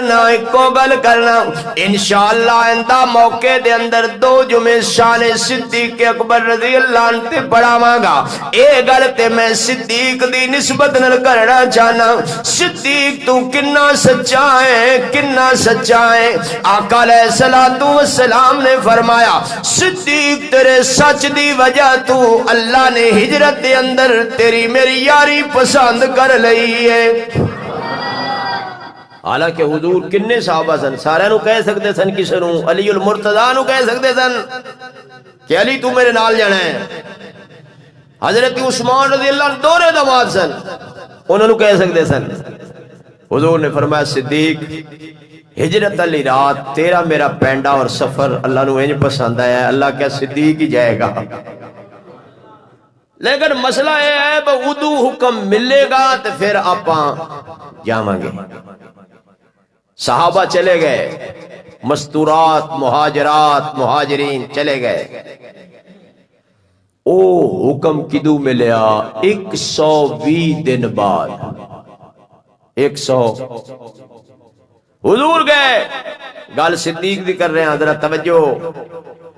کرنا ایکو گل کرنا انشاءاللہ آئندہ موقع دے اندر دو جمعے شان صدیق اکبر رضی اللہ عنہ تے پڑھاواں گا اے گل تے میں صدیق دی نسبت نال کرنا چاہنا صدیق تو کنا سچا ہے کنا سچا ہے آقا علیہ الصلوۃ والسلام نے فرمایا صدیق تیرے سچ دی وجہ تو اللہ نے ہجرت دے اندر تیری میری یاری پسند کر لئی ہے حالانکہ حضور کنے صحابہ سن سارے نو کہہ سکتے سن کسے نو علی المرتضیٰ نو کہہ سکتے سن کہ علی تو میرے نال جانا ہے حضرت عثمان رضی اللہ عنہ دورے دماد سن انہوں نے کہہ سکتے سن حضور نے فرمایا صدیق ہجرت علی رات تیرا میرا پینڈا اور سفر اللہ نو انج پسند آیا ہے اللہ کیا صدیق ہی جائے گا لیکن مسئلہ ہے ادو حکم ملے گا تو پھر آپاں جاواں گے صحابہ چلے گئے مستورات مہاجرات مہاجرین چلے گئے او حکم کدو ملیا 120 دن بعد 100 حضور گئے گل صدیق دی کر رہے ہیں حضرت توجہ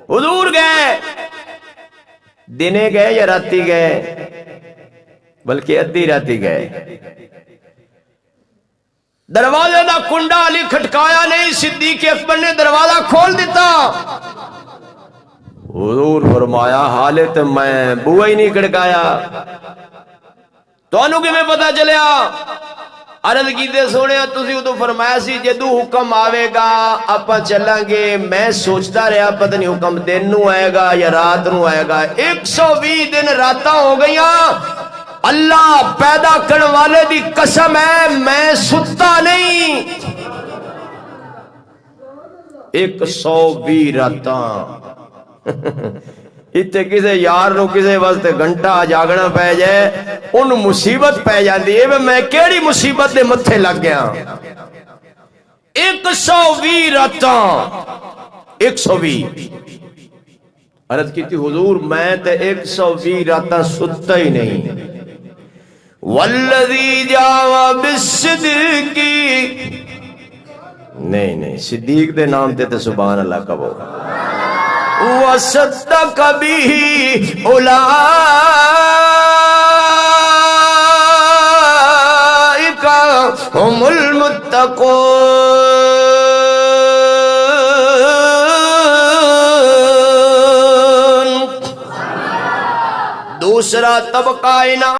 حضور گئے دنے گئے یا راتی گئے بلکہ ادھی راتی گئے دروازے دا کنڈا علی کھٹکایا نہیں صدیق اکبر نے دروازہ کھول دیتا حضور فرمایا حالت میں بوئے ہی نہیں کھڑکایا تو انہوں کی میں پتا چلیا عرض کیتے سونے تسی ادو فرمایا سی جدو حکم آوے گا اپا چلیں گے میں سوچتا رہا پتہ نہیں حکم دن نو آئے گا یا رات نو آئے گا 120 دن راتاں ہو گئیاں اللہ پیدا کرنے والے دی قسم ہے میں ستا نہیں 120 راتاں اتنے کسے یار نو کسے واسطے گھنٹہ جاگنا پہ جائے ان مصیبت پہ جاندی ہے میں کیڑی مصیبت دے متھے لگ گیا 120 راتاں 120 عرض کی تھی حضور میں تے 120 راتاں ستا ہی نہیں والذی جاوا بالصدق نہیں صدیق دے نام تے سبحان اللہ کہو وصدق به اولئک هم المتقون دوسرا طبقہ